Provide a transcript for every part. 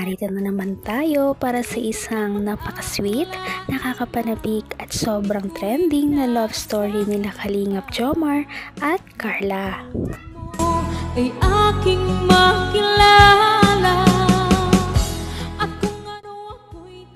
narito na naman tayo para sa isang napaka-sweet, nakakapanabik at sobrang trending na love story nila Kalingap Jomar at Carla. Ay aking makilala.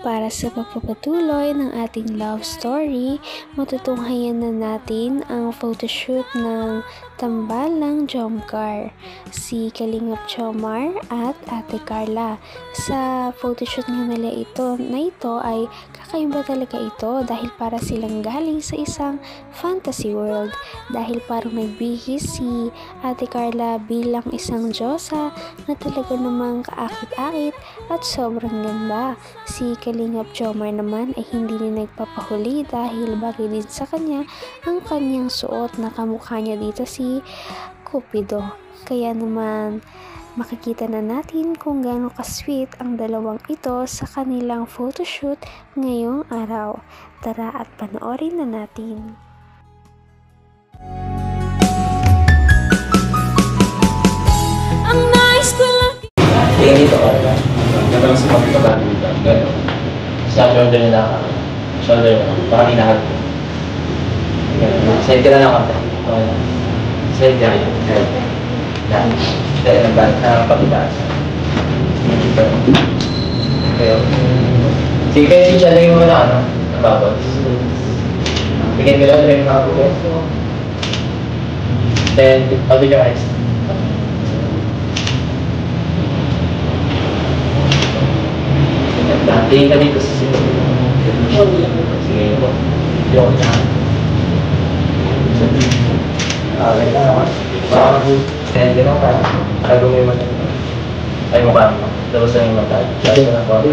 Para sa pagpapatuloy ng ating love story, matutunghayan na natin ang photoshoot ng tambalang Jomcar, si Kalingap Jomar at Ate Carla. Sa photoshoot nga nila ito ay kakaiba talaga ito dahil para silang galing sa isang fantasy world, dahil parang nagbihis si Ate Carla bilang isang diyosa na talaga namang kaakit-akit at sobrang ganda. Si Kalingap Jomar naman ay hindi rin nagpapahuli dahil bagay din sa kanya ang kanyang suot na kamukha niya dito si Cupido. Kaya naman makikita na natin kung gaano ka-sweet ang dalawang ito sa kanilang photoshoot ngayong araw. Tara at panoorin na natin. Ang nice ko lang. Dito ka na. Gano'n sa mga pagkakali dito. Gano'n. Sa shoulder nila. Shoulder mo. Baka hinahag ko. Side ka na lang kanta. Okay na. Side ka rin. Yan. Dahil nakapagitaas. Okay. Sige kayo siya lang yung mga ano. Nababot. Bigyan ko lang yung mga bukas. Then, open your eyes. Tingin ka dito sa sino. Sige mo. Yung na. Okay na naman. Tingin ka naman. Ayaw mo yung ay mo ba? Tapos na yung matag. Tapos na ako.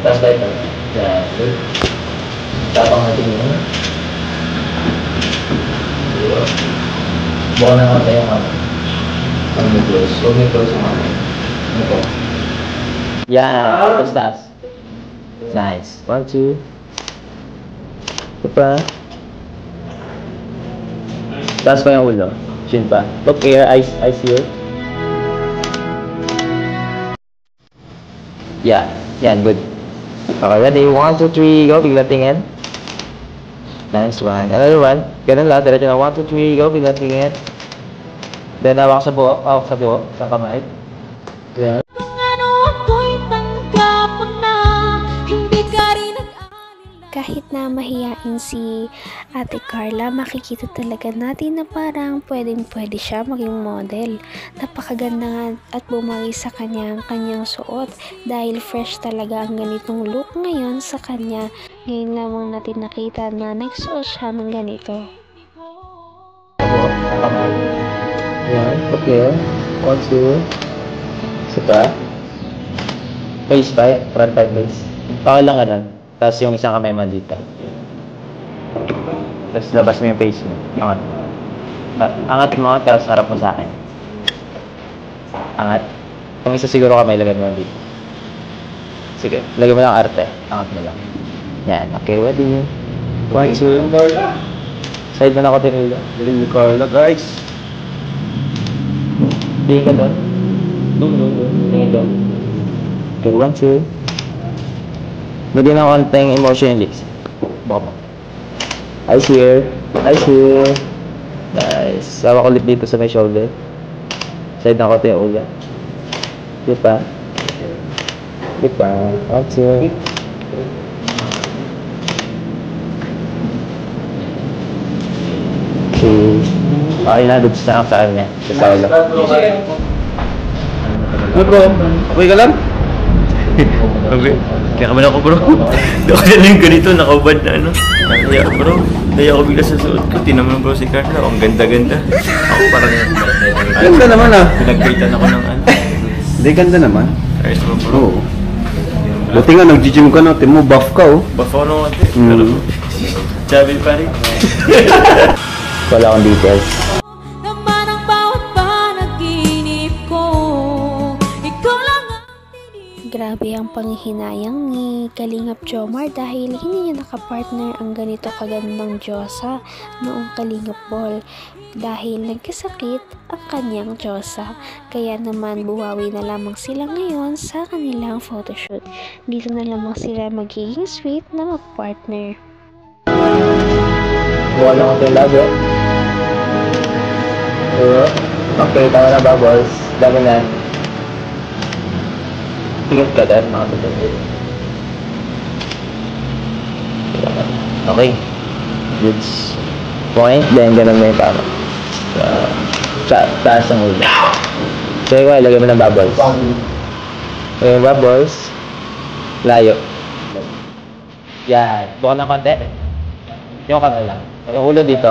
Tapos tayo tayo. Yan. Tapang natin yun. Buka na naman tayo ang ang close. Huwag yung close ang mga. Ano po? Yeah, tapos taas. Nice. 1, 2. Ito pa. Taas pa yung ulo. Chin pa. Look here. Eyes here. Yeah. Yan. Good. Okay, ready? 1, 2, 3. Go. Bigla tingin. Nice one. Another one. Ganun lang. Diretso na. 1, 2, 3. Go. Bigla tingin. Then, hawak sa buhok. Hawak sa buhok. Sa kamay. Yeah. Kahit na mahiyain si Ate Carla, makikita talaga natin na parang pwede siya maging model. Napakaganda nga at bumagay sa kanyang suot dahil fresh talaga ang ganitong look ngayon sa kanya. Ngayon lamang natin nakita na nagsuot siya ng ganito. Yan. Okay. 1, 2. Isa pa. Face pa. Front side face. Okay lang ka na. Tapos yung isang kamay mo dito. Tapos labas mo yung face mo. Angat. Angat mo, tapos harap mo sa akin. Angat. Kung isa siguro kamay, lagyan mo dito. Sige, lagyan mo lang arte. Angat mo lang. Yan, okay, ready? 1, 2. Side mo na ako tinila. Dilim ni Carla, guys. Tingin ka doon. Doon. Tingin doon. Okay, 1, 2. Bigyan ng konting emotionalist. Baka mo. Eyes here. Nice. Sawa ko ulit dito sa may shoulder. Side na ko ito yung ulo. Di pa. 1, 2. Okay. Okay na, dito sa akin niya. Sa ulo. Ano bro? Okay ka lang? Okay. Kaya kaman ako bro. Hindi ako na yung ganito, nakaubad na ano. Naya ako bro. Naya ako bigla sa suot ko. Tinaman bro si Carla. Ang ganda-ganda. Ako parang Ganda naman ah. pinagkaitan ako ng ano. Hindi, ganda naman. Ayos mo bro. Oo. Buti nga, nag-gym ka na. Timo, buff ka oh. Buff ako naman ate. Pero chubby pa rin. Wala akong details. Naman ang bawat panaginip ko. Ikaw lang ang Grabe ang panghihinayang ni Kalingap Jomar dahil hindi niya nakapartner ang ganito kagandang diyosa noong Kalingap Ball. dahil nagkasakit ang kanyang Diyosa. Kaya naman buwawi na lamang sila ngayon sa kanilang photoshoot. Dito na lamang sila magiging sweet na mag-partner. Buwan lang ito yung lago. So, makikita mo na bubbles. Dami na. Tingit ka dahil mga tutulog. Okay. Goods. Point. Then, ganun na yung tama. Taas ang ulo. So, ikaw, ilagay mo ng bubbles. Yung bubbles. Layo. Yan. Bukan ng konti. Yung kamay lang. Yung ulo dito.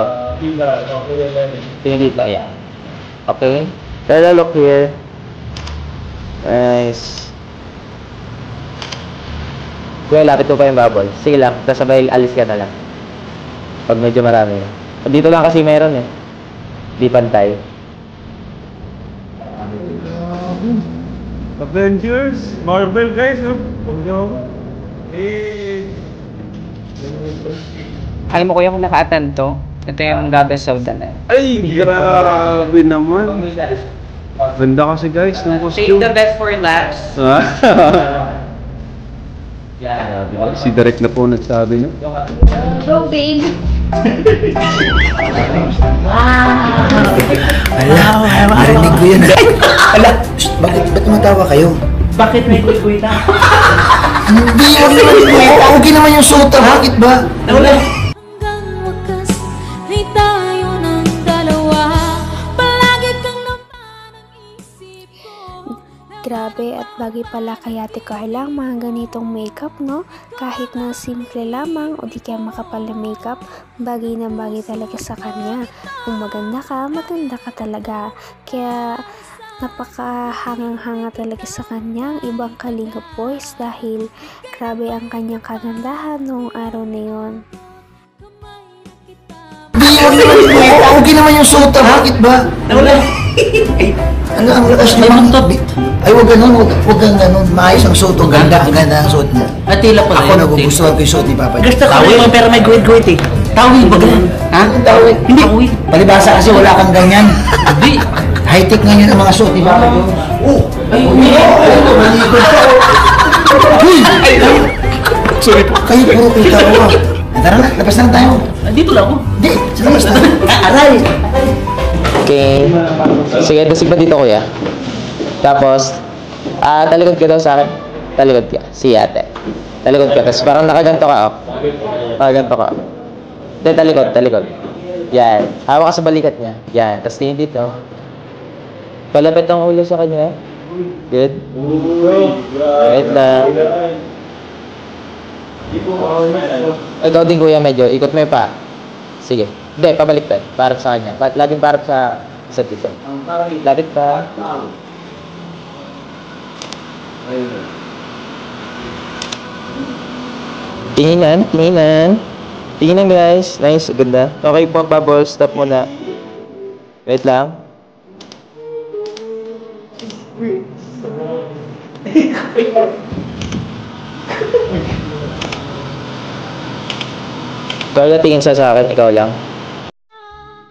Tingin dito. Yan. Okay. Pero look here. Nice. Kuya, lapit ko pa yung bubble. Sige lang, tapos sabay alis ka na lang. Pag medyo marami. Dito lang kasi meron eh. Di pantay. Avengers, Marvel guys. Alam mo kuya kung naka-attend to, ito yung gabi sa na. Ay, grabe naman. Ganda kasi guys ng Save costume. the best for last. Si Derek na po nagsabi niyo. Go big! Narinig ko yun. Ala, bakit tumatawa kayo? Bakit may kuy-kuy na? Hindi yun naman. Okay naman yung suot. Bakit ba? Hanggang wakas ay tayo ng dalawa. Palagi kang naman ang isip ko. Grabe at bagay pala kay Ate Carla ang mga ganitong makeup, no? Kahit na simple lamang o di kaya makapal na makeup, bagay na bagay talaga sa kanya. Kung maganda ka talaga. Kaya napakahangang-hanga talaga sa kanya ang ibang Kalingap boys dahil grabe ang kanyang kagandahan noong araw na yon. Hindi yun naman. Okay naman yung suot. Bakit ba? Ano ang lakas naman? Ay, huwag ganun. Huwag kang ganun. Maayos ang suot. Ang ganda ang suot niya. At tila pala Ako nagugustuhan ko yung suot ni Papa. Gusto ko rin pero may guwit-guwit eh. Tawid ba ganun? Ha? Tawid. Hindi. Tawid. Palibasa kasi wala kang ganyan. Hindi. High-tech ngayon ang mga suot ni Papa. Ay, Malikod ka. Sorry po. Kayo puro kita ko. Tara na, labas na tayo. dito lang ako. Hindi, sa labas na. Aray! Okay. Sige, dasig pa dito kuya. Tapos, talikod ka daw sa akin. Talikod ka. Si ate. Talikod ka. Tapos parang nakaganto ka, oh. Nakaganto ka. Hindi, talikod. Yan. Hawak ka sa balikat niya. Yan. Tapos tingin dito. Palapit ang ulo sa kanya. Good. Wait lang. Ikaw din kuya medyo. Ikot mo yung pa. Sige. Hindi, pabaliktad. Parap sa kanya. Laging parap sa isa't isa. Lapit pa. Tinginan. Tinginan guys. Nice. Ganda. Okay po, bubble. Stop muna. Wait lang. Carla, tingin sa akin. Ikaw lang.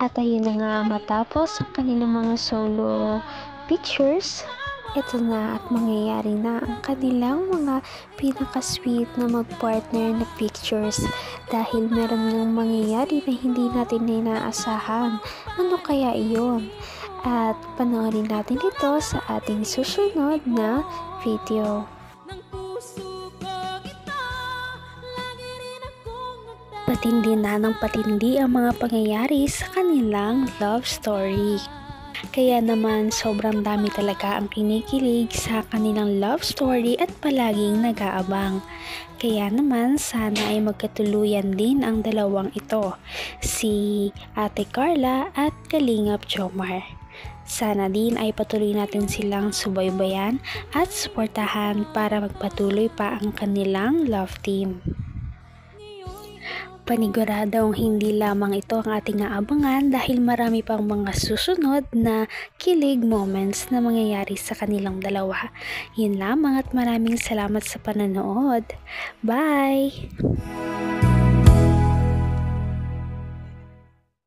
At ayun na nga matapos ang kanilang mga solo pictures. Ito na at mangyayari na ang kanilang mga pinaka-sweet na mag-partner na pictures dahil meron ng mangyayari na hindi natin inaasahan. Ano kaya iyon? At panoorin natin ito sa ating susunod na video. Patindi na ng patindi ang mga pangyayari sa kanilang love story. Kaya naman sobrang dami talaga ang kinikilig sa kanilang love story at palaging nag-aabang. Kaya naman sana ay magkatuluyan din ang dalawang ito, si Ate Carla at Kalingap Jomar. Sana din ay patuloy natin silang subaybayan at suportahan para magpatuloy pa ang kanilang love team. Paniguradong hindi lamang ito ang ating aabangan dahil marami pang mga susunod na kilig moments na mangyayari sa kanilang dalawa. Yun lamang at maraming salamat sa panonood. Bye!